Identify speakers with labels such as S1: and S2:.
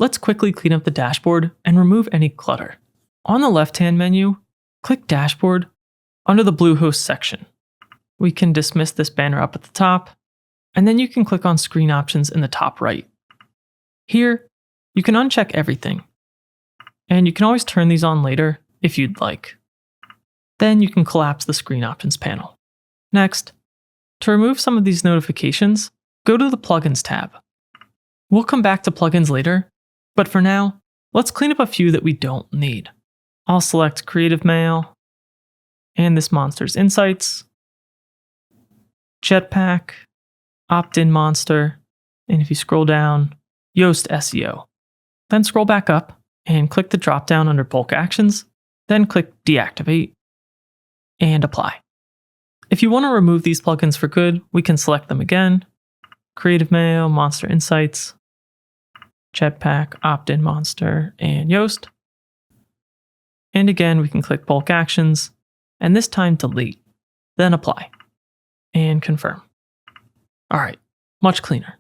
S1: let's quickly clean up the dashboard and remove any clutter. On the left-hand menu, click Dashboard under the Bluehost section. We can dismiss this banner up at the top, and then you can click on Screen Options in the top right. Here, you can uncheck everything, and you can always turn these on later if you'd like. Then you can collapse the Screen Options panel. Next, to remove some of these notifications, go to the Plugins tab. We'll come back to plugins later, but for now, let's clean up a few that we don't need. I'll select Creative Mail, and this Monsters Insights, Jetpack, Opt-in Monster, and if you scroll down, Yoast SEO. Then scroll back up and click the drop-down under Bulk Actions, then click Deactivate, and Apply. If you want to remove these plugins for good, we can select them again. Creative Mail, Monster Insights, Jetpack, Opt-in Monster, and Yoast. And again, we can click Bulk Actions, and this time delete, then apply, and confirm. All right, much cleaner.